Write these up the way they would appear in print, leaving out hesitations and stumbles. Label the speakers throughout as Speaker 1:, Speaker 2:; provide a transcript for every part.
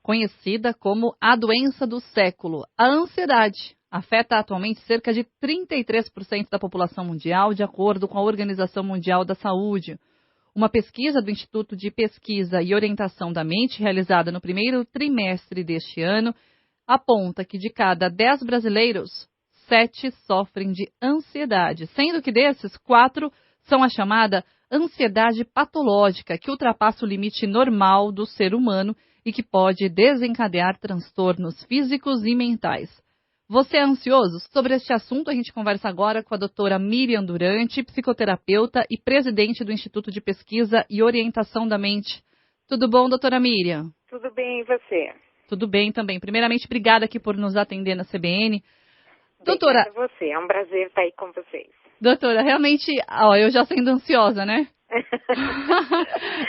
Speaker 1: conhecida como a doença do século. A ansiedade afeta atualmente cerca de 33% da população mundial, de acordo com a Organização Mundial da Saúde. Uma pesquisa do Instituto de Pesquisa e Orientação da Mente, realizada no primeiro trimestre deste ano, aponta que de cada 10 brasileiros, 7 sofrem de ansiedade, sendo que desses, 4 são a chamada ansiedade patológica, que ultrapassa o limite normal do ser humano e que pode desencadear transtornos físicos e mentais. Você é ansioso? Sobre este assunto, a gente conversa agora com a doutora Miriam Durante, psicoterapeuta e presidente do Instituto de Pesquisa e Orientação da Mente. Tudo bom, doutora Miriam?
Speaker 2: Tudo bem, e você?
Speaker 1: Tudo bem também. Primeiramente, obrigada aqui por nos atender na CBN. Doutora,
Speaker 2: obrigada a você, é um prazer estar aí com vocês.
Speaker 1: Doutora, realmente, eu já sendo ansiosa, né?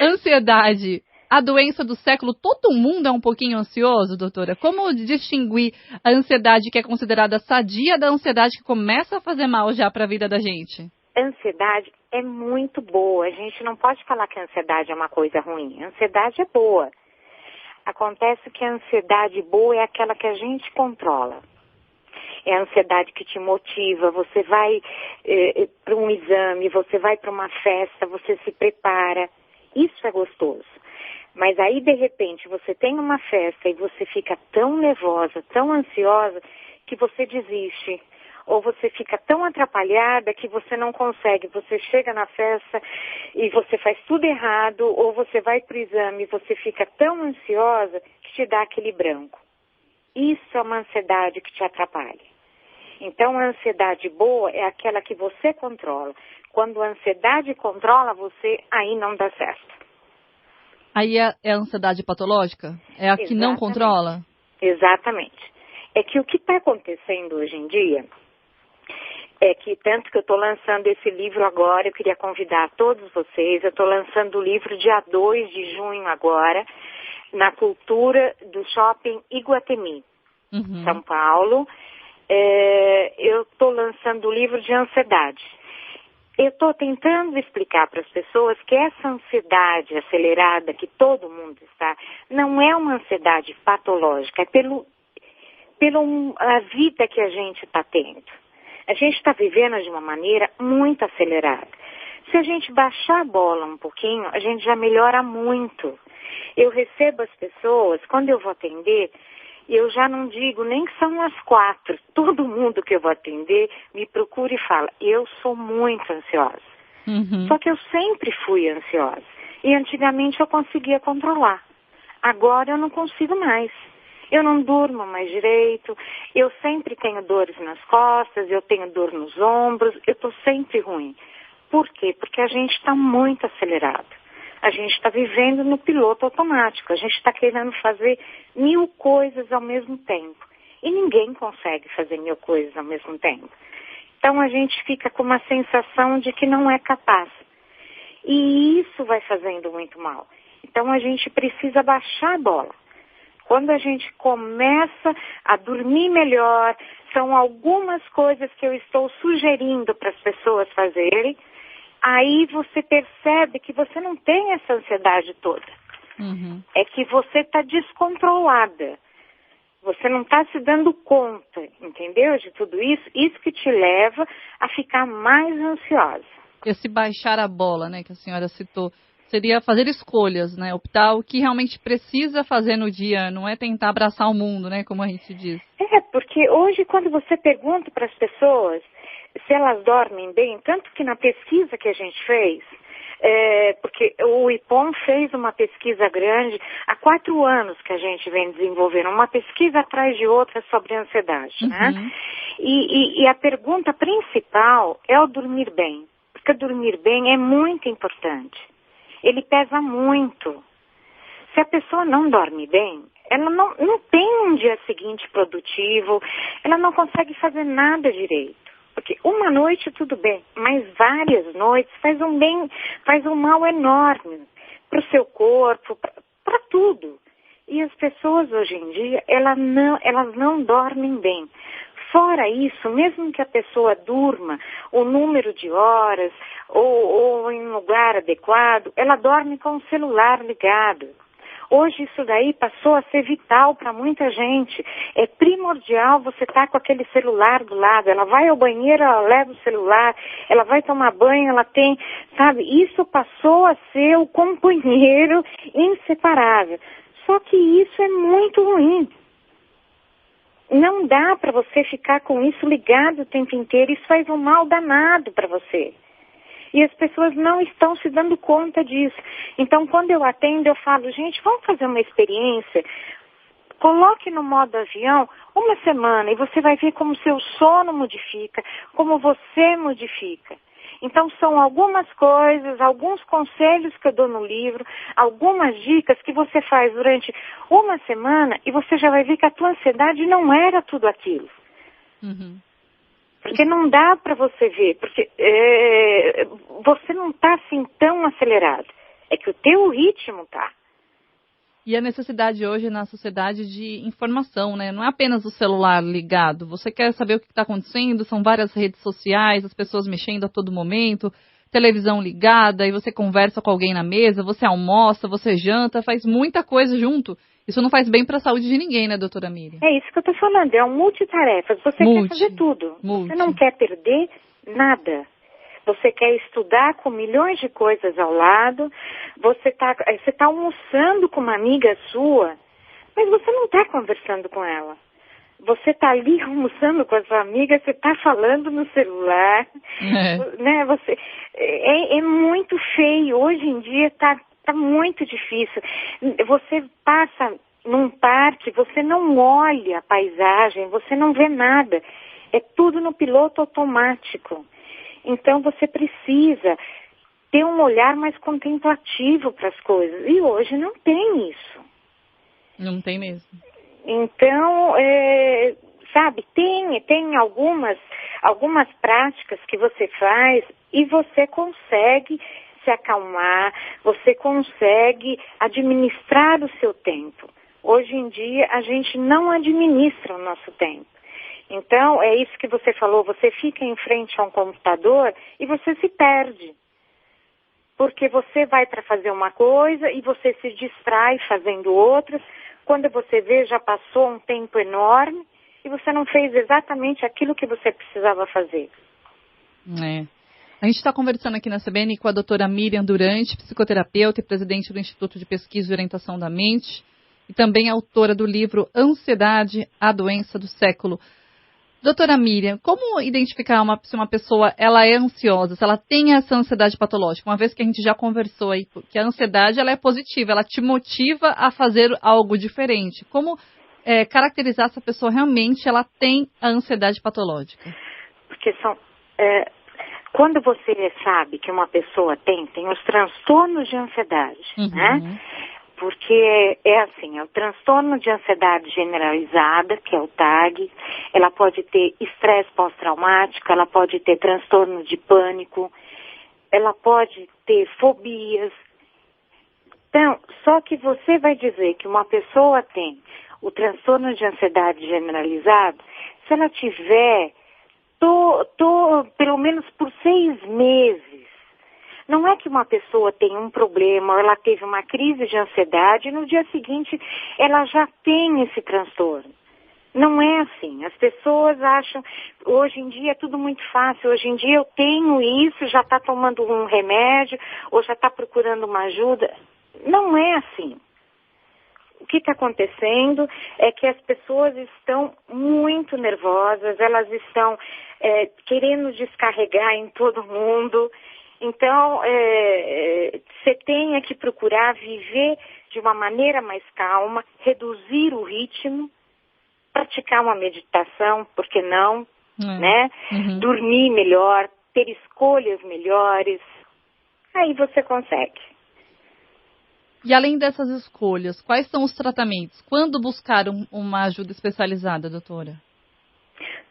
Speaker 1: Ansiedade, a doença do século, todo mundo é um pouquinho ansioso, doutora? Como distinguir a ansiedade que é considerada sadia da ansiedade que começa a fazer mal já para a vida da gente?
Speaker 2: Ansiedade é muito boa, a gente não pode falar que a ansiedade é uma coisa ruim, a ansiedade é boa. Acontece que a ansiedade boa é aquela que a gente controla. É a ansiedade que te motiva, você vai para um exame, você vai para uma festa, você se prepara. Isso é gostoso. Mas aí, de repente, você tem uma festa e você fica tão nervosa, tão ansiosa, que você desiste. Ou você fica tão atrapalhada que você não consegue. Você chega na festa e você faz tudo errado, ou você vai para o exame e você fica tão ansiosa que te dá aquele branco. Isso é uma ansiedade que te atrapalha. Então, a ansiedade boa é aquela que você controla. Quando a ansiedade controla você, aí não dá certo.
Speaker 1: Aí é a ansiedade patológica? É a que não controla?
Speaker 2: Exatamente. É que o que está acontecendo hoje em dia é que, tanto que eu estou lançando esse livro agora, eu queria convidar todos vocês, eu estou lançando o livro dia 2 de junho agora, na Cultura do Shopping Iguatemi, São Paulo. Eu estou lançando o livro de ansiedade. Eu estou tentando explicar para as pessoas que essa ansiedade acelerada que todo mundo está, não é uma ansiedade patológica, é pela vida que a gente está tendo. A gente está vivendo de uma maneira muito acelerada. Se a gente baixar a bola um pouquinho, a gente já melhora muito. Eu recebo as pessoas, quando eu vou atender, eu já não digo nem que são as 4. Todo mundo que eu vou atender me procura e fala, eu sou muito ansiosa. Só que eu sempre fui ansiosa. E antigamente eu conseguia controlar. Agora eu não consigo mais. Eu não durmo mais direito, eu sempre tenho dores nas costas, eu tenho dor nos ombros, eu estou sempre ruim. Por quê? Porque a gente está muito acelerado. A gente está vivendo no piloto automático. A gente está querendo fazer 1000 coisas ao mesmo tempo. E ninguém consegue fazer 1000 coisas ao mesmo tempo. Então a gente fica com uma sensação de que não é capaz. E isso vai fazendo muito mal. Então a gente precisa baixar a bola. Quando a gente começa a dormir melhor, são algumas coisas que eu estou sugerindo para as pessoas fazerem. Aí você percebe que você não tem essa ansiedade toda. É que você está descontrolada. Você não está se dando conta, entendeu? De tudo isso. Isso que te leva a ficar mais ansiosa.
Speaker 1: Esse baixar a bola, né, que a senhora citou, seria fazer escolhas, né? Optar o que realmente precisa fazer no dia, não é tentar abraçar o mundo, né, como a gente diz.
Speaker 2: Porque hoje quando você pergunta para as pessoas se elas dormem bem, tanto que na pesquisa que a gente fez, porque o IPOM fez uma pesquisa grande, há 4 anos que a gente vem desenvolvendo, uma pesquisa atrás de outra sobre ansiedade, né? E a pergunta principal é o dormir bem, porque dormir bem é muito importante. Ele pesa muito. Se a pessoa não dorme bem, ela não tem um dia seguinte produtivo, ela não consegue fazer nada direito. Porque uma noite tudo bem, mas várias noites faz um mal enorme para o seu corpo, para tudo. E as pessoas hoje em dia, elas não dormem bem. Fora isso, mesmo que a pessoa durma o número de horas ou em um lugar adequado, ela dorme com o celular ligado. Hoje isso daí passou a ser vital para muita gente. É primordial você estar com aquele celular do lado. Ela vai ao banheiro, ela leva o celular, ela vai tomar banho, ela tem, sabe? Isso passou a ser o companheiro inseparável. Só que isso é muito ruim. Não dá para você ficar com isso ligado o tempo inteiro. Isso faz um mal danado para você. E as pessoas não estão se dando conta disso. Então, quando eu atendo, eu falo, gente, vamos fazer uma experiência. Coloque no modo avião uma semana e você vai ver como seu sono modifica, como você modifica. Então, são algumas coisas, alguns conselhos que eu dou no livro, algumas dicas que você faz durante uma semana e você já vai ver que a tua ansiedade não era tudo aquilo.
Speaker 1: Uhum.
Speaker 2: Porque não dá para você ver, porque você não está assim tão acelerado. É que o teu ritmo tá.
Speaker 1: E a necessidade hoje na sociedade de informação, né? Não é apenas o celular ligado. Você quer saber o que está acontecendo, são várias redes sociais, as pessoas mexendo a todo momento, televisão ligada, e você conversa com alguém na mesa, você almoça, você janta, faz muita coisa junto. Isso não faz bem para a saúde de ninguém, né, doutora Miriam?
Speaker 2: É isso que eu estou falando, é um multitarefas. Você quer fazer tudo. Você não quer perder nada. Você quer estudar com milhões de coisas ao lado. Você tá almoçando com uma amiga sua, mas você não está conversando com ela. Você está ali almoçando com a sua amiga, você está falando no celular. Né? É muito feio. Hoje em dia está muito difícil. Você passa num parque, você não olha a paisagem, você não vê nada. É tudo no piloto automático. Então você precisa ter um olhar mais contemplativo para as coisas. E hoje não tem isso.
Speaker 1: Não tem mesmo.
Speaker 2: Então, sabe, tem algumas práticas que você faz e você consegue se acalmar, você consegue administrar o seu tempo. Hoje em dia, a gente não administra o nosso tempo. Então, é isso que você falou, você fica em frente a um computador e você se perde. Porque você vai para fazer uma coisa e você se distrai fazendo outras. Quando você vê, já passou um tempo enorme e você não fez exatamente aquilo que você precisava fazer.
Speaker 1: A gente está conversando aqui na CBN com a doutora Miriam Durante, psicoterapeuta e presidente do Instituto de Pesquisa e Orientação da Mente, e também autora do livro Ansiedade, a Doença do Século. Doutora Miriam, como identificar se uma pessoa ela é ansiosa, se ela tem essa ansiedade patológica? Uma vez que a gente já conversou aí, que a ansiedade ela é positiva, ela te motiva a fazer algo diferente. Como caracterizar se a pessoa realmente ela tem a ansiedade patológica?
Speaker 2: Porque quando você sabe que uma pessoa tem os transtornos de ansiedade, né? Porque é assim, é o transtorno de ansiedade generalizada, que é o TAG, ela pode ter estresse pós-traumático, ela pode ter transtorno de pânico, ela pode ter fobias. Então, só que você vai dizer que uma pessoa tem o transtorno de ansiedade generalizado, se ela tiver pelo menos por 6 meses. Não é que uma pessoa tem um problema, ou ela teve uma crise de ansiedade e no dia seguinte ela já tem esse transtorno. Não é assim. As pessoas acham, hoje em dia é tudo muito fácil, hoje em dia eu tenho isso, já está tomando um remédio, ou já está procurando uma ajuda. Não é assim. O que está acontecendo é que as pessoas estão muito nervosas, elas estão querendo descarregar em todo mundo. Então, você tem que procurar viver de uma maneira mais calma, reduzir o ritmo, praticar uma meditação, por que não, né? Dormir melhor, ter escolhas melhores, aí você consegue.
Speaker 1: E além dessas escolhas, quais são os tratamentos? Quando buscar uma ajuda especializada, doutora?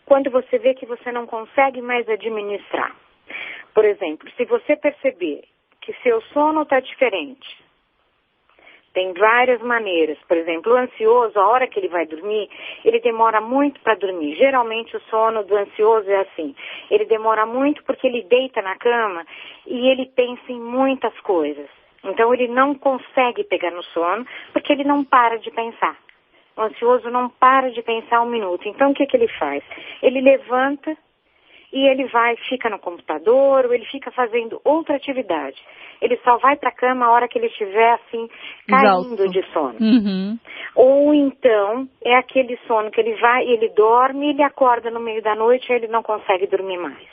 Speaker 2: Quando você vê que você não consegue mais administrar. Por exemplo, se você perceber que seu sono está diferente, tem várias maneiras. Por exemplo, o ansioso, a hora que ele vai dormir, ele demora muito para dormir. Geralmente o sono do ansioso é assim. Ele demora muito porque ele deita na cama e ele pensa em muitas coisas. Então ele não consegue pegar no sono porque ele não para de pensar. O ansioso não para de pensar um minuto. Então o que ele faz? Ele levanta e ele fica no computador ou ele fica fazendo outra atividade. Ele só vai para a cama a hora que ele estiver assim, caindo de sono.
Speaker 1: Uhum.
Speaker 2: Ou então é aquele sono que ele vai, ele dorme, ele acorda no meio da noite e ele não consegue dormir mais.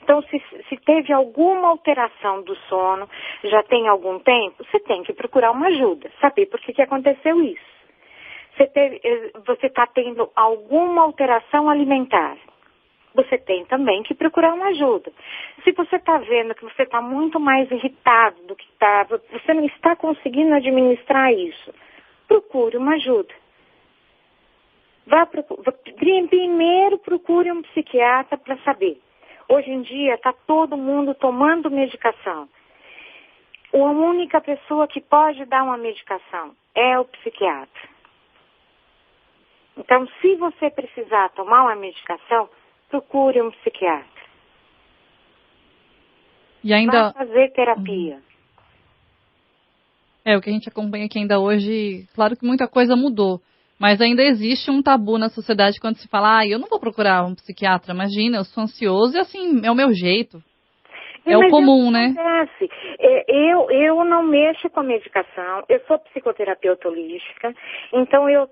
Speaker 2: Então, se teve alguma alteração do sono, já tem algum tempo, você tem que procurar uma ajuda, saber por que aconteceu isso. Você está tendo alguma alteração alimentar, você tem também que procurar uma ajuda. Se você está vendo que você está muito mais irritado do que estava, você não está conseguindo administrar isso, procure uma ajuda. Primeiro procure um psiquiatra para saber. Hoje em dia está todo mundo tomando medicação. A única pessoa que pode dar uma medicação é o psiquiatra. Então, se você precisar tomar uma medicação, procure um psiquiatra.
Speaker 1: E ainda
Speaker 2: vai fazer terapia.
Speaker 1: O que a gente acompanha aqui ainda hoje, claro que muita coisa mudou, mas ainda existe um tabu na sociedade quando se fala, eu não vou procurar um psiquiatra, imagina, eu sou ansioso e assim, é o meu jeito. É o comum, né?
Speaker 2: Acontece. Eu não mexo com a medicação, eu sou psicoterapeuta holística, então eu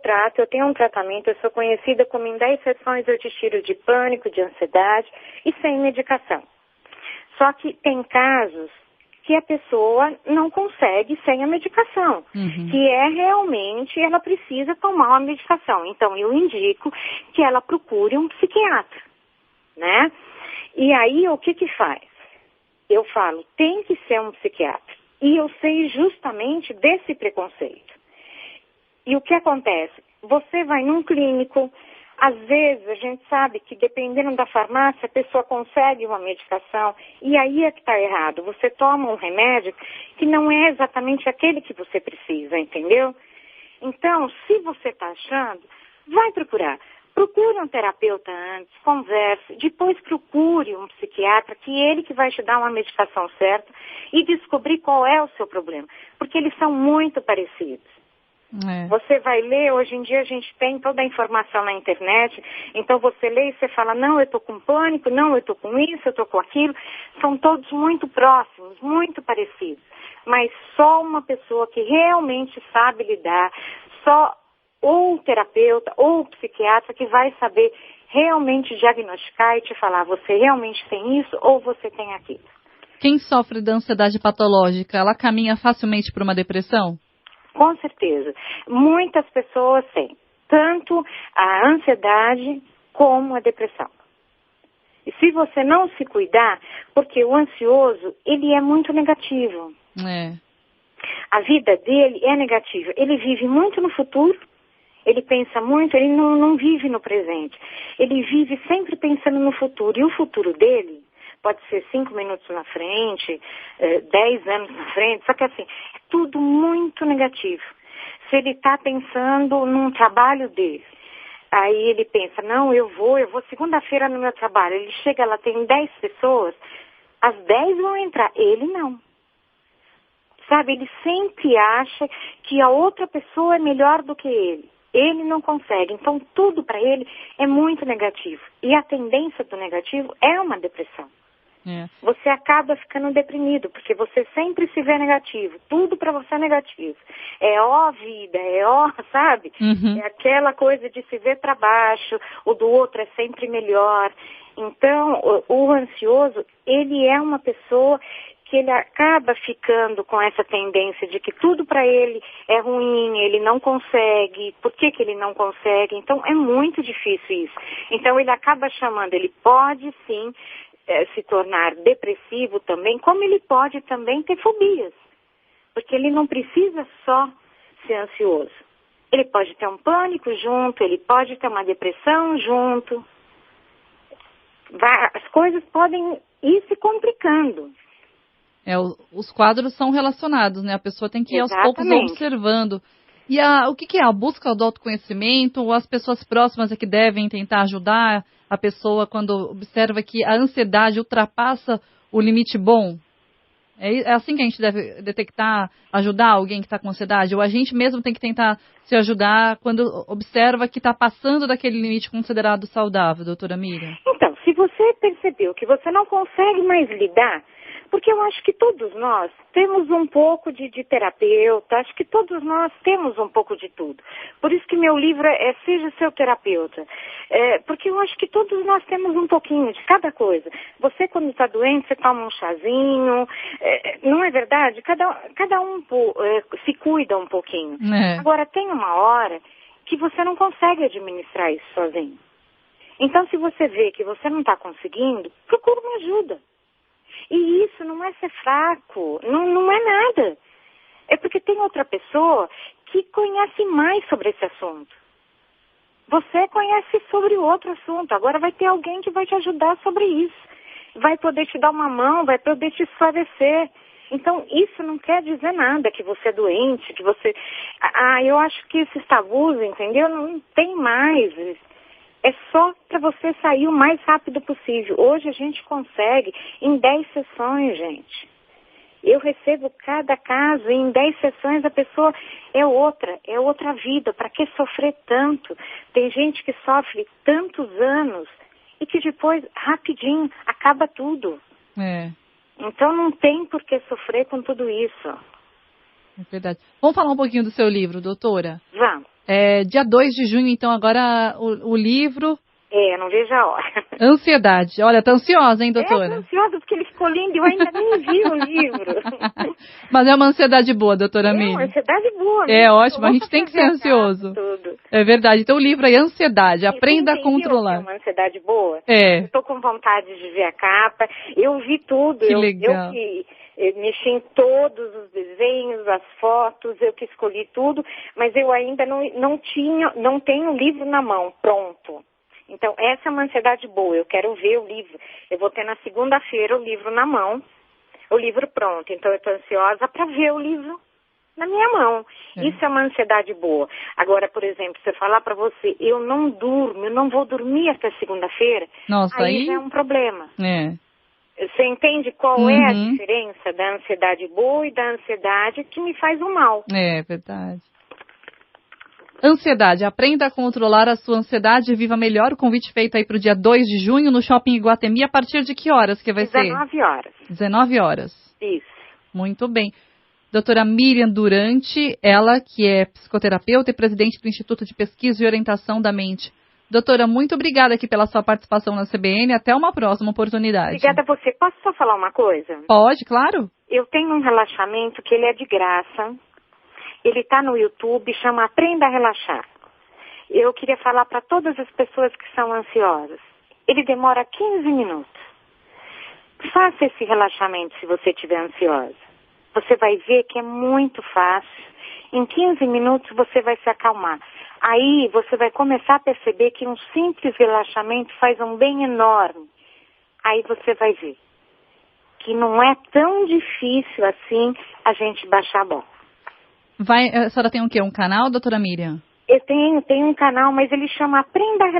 Speaker 2: tenho um tratamento, eu sou conhecida como em 10 sessões eu te tiro de pânico, de ansiedade e sem medicação. Só que tem casos que a pessoa não consegue sem a medicação, que realmente ela precisa tomar uma medicação. Então eu indico que ela procure um psiquiatra, né? E aí o que faz? Eu falo, tem que ser um psiquiatra. E eu sei justamente desse preconceito. E o que acontece? Você vai num clínico, às vezes a gente sabe que dependendo da farmácia a pessoa consegue uma medicação e aí é que está errado. Você toma um remédio que não é exatamente aquele que você precisa, entendeu? Então, se você está achando, vai procurar. Procure um terapeuta antes, converse, depois procure um psiquiatra, que ele que vai te dar uma medicação certa e descobrir qual é o seu problema, porque eles são muito parecidos. Você vai ler, hoje em dia a gente tem toda a informação na internet, então você lê e você fala, não, eu estou com pânico, não, eu estou com isso, eu estou com aquilo, são todos muito próximos, muito parecidos, mas só uma pessoa que realmente sabe lidar, só ou o terapeuta ou o psiquiatra que vai saber realmente diagnosticar e te falar, você realmente tem isso ou você tem aquilo.
Speaker 1: Quem sofre da ansiedade patológica, ela caminha facilmente para uma depressão?
Speaker 2: Com certeza. Muitas pessoas têm, tanto a ansiedade como a depressão. E se você não se cuidar, porque o ansioso, ele é muito negativo. A vida dele é negativa. Ele vive muito no futuro, ele pensa muito, ele não vive no presente. Ele vive sempre pensando no futuro. E o futuro dele pode ser 5 minutos na frente, 10 anos na frente, só que assim, é tudo muito negativo. Se ele está pensando num trabalho dele, aí ele pensa, não, eu vou segunda-feira no meu trabalho. Ele chega lá, tem 10 pessoas, as 10 vão entrar, ele não. Sabe, ele sempre acha que a outra pessoa é melhor do que ele. Ele não consegue, então tudo para ele é muito negativo. E a tendência do negativo é uma depressão. Você acaba ficando deprimido, porque você sempre se vê negativo. Tudo para você é negativo. É ó vida, sabe? É aquela coisa de se ver para baixo, o do outro é sempre melhor. Então, o ansioso, ele é uma pessoa que ele acaba ficando com essa tendência de que tudo para ele é ruim, ele não consegue, por que ele não consegue? Então, é muito difícil isso. Então, ele acaba chamando, ele pode sim se tornar depressivo também, como ele pode também ter fobias. Porque ele não precisa só ser ansioso. Ele pode ter um pânico junto, ele pode ter uma depressão junto. As coisas podem ir se complicando.
Speaker 1: Os quadros são relacionados, né? A pessoa tem que ir aos poucos observando. E o que é a busca do autoconhecimento? Ou as pessoas próximas é que devem tentar ajudar a pessoa quando observa que a ansiedade ultrapassa o limite bom? É assim que a gente deve detectar, ajudar alguém que está com ansiedade? Ou a gente mesmo tem que tentar se ajudar quando observa que está passando daquele limite considerado saudável, doutora Miriam?
Speaker 2: Então, se você percebeu que você não consegue mais lidar, porque eu acho que todos nós temos um pouco de terapeuta, acho que todos nós temos um pouco de tudo. Por isso que meu livro é Seja Seu Terapeuta. Porque eu acho que todos nós temos um pouquinho de cada coisa. Você, quando está doente, você toma um chazinho, não é verdade? Cada um se cuida um pouquinho. Agora, tem uma hora que você não consegue administrar isso sozinho. Então, se você vê que você não está conseguindo, procura uma ajuda. E isso não é ser fraco, não é nada. É porque tem outra pessoa que conhece mais sobre esse assunto. Você conhece sobre o outro assunto, agora vai ter alguém que vai te ajudar sobre isso. Vai poder te dar uma mão, vai poder te esclarecer. Então, isso não quer dizer nada, que você é doente, que você... eu acho que esses tabus, entendeu? Não tem mais... É só para você sair o mais rápido possível. Hoje a gente consegue em 10 sessões, gente. Eu recebo cada caso e em 10 sessões a pessoa é outra vida. Para que sofrer tanto? Tem gente que sofre tantos anos e que depois, rapidinho, acaba tudo. Então não tem por que sofrer com tudo isso.
Speaker 1: É verdade. Vamos falar um pouquinho do seu livro, doutora?
Speaker 2: Vamos.
Speaker 1: Dia 2 de junho, então, agora o livro...
Speaker 2: não vejo a hora.
Speaker 1: Ansiedade. Olha, tá ansiosa, hein, doutora?
Speaker 2: Tô ansiosa porque ele ficou lindo e eu ainda nem vi o livro.
Speaker 1: Mas é uma ansiedade boa, doutora Miriam.
Speaker 2: É uma ansiedade boa.
Speaker 1: É ótimo, a gente tem que ser ansioso.
Speaker 2: Tudo.
Speaker 1: É verdade. Então o livro é Ansiedade, aprenda a controlar.
Speaker 2: É uma ansiedade boa?
Speaker 1: Eu
Speaker 2: tô com vontade de ver a capa. Eu vi tudo.
Speaker 1: Que legal.
Speaker 2: Eu mexi em todos os desenhos, as fotos, eu que escolhi tudo, mas eu ainda não tenho o livro na mão, pronto. Então, essa é uma ansiedade boa, eu quero ver o livro. Eu vou ter na segunda-feira o livro na mão, o livro pronto. Então, eu estou ansiosa para ver o livro na minha mão. Isso é uma ansiedade boa. Agora, por exemplo, se eu falar para você, eu não durmo, eu não vou dormir até segunda-feira, aí já é um problema. Você entende qual é a diferença da ansiedade boa e da ansiedade que me faz o mal?
Speaker 1: É verdade. Ansiedade. Aprenda a controlar a sua ansiedade e viva melhor. O convite feito aí para o dia 2 de junho no Shopping Iguatemi. A partir de que horas que vai ser?
Speaker 2: 19 horas.
Speaker 1: 19 horas.
Speaker 2: Isso.
Speaker 1: Muito bem. Doutora Miriam Durante, ela que é psicoterapeuta e presidente do Instituto de Pesquisa e Orientação da Mente. Doutora, muito obrigada aqui pela sua participação na CBN. Até uma próxima oportunidade.
Speaker 2: Obrigada a você. Posso só falar uma coisa?
Speaker 1: Pode, claro.
Speaker 2: Eu tenho um relaxamento que ele é de graça. Ele está no YouTube, chama Aprenda a Relaxar. Eu queria falar para todas as pessoas que são ansiosas. Ele demora 15 minutos. Faça esse relaxamento se você estiver ansiosa. Você vai ver que é muito fácil. Em 15 minutos você vai se acalmar. Aí você vai começar a perceber que um simples relaxamento faz um bem enorme. Aí você vai ver que não é tão difícil assim a gente baixar a bola.
Speaker 1: A senhora tem o quê? Um canal, doutora Miriam?
Speaker 2: Eu tenho um canal, mas ele chama Aprenda a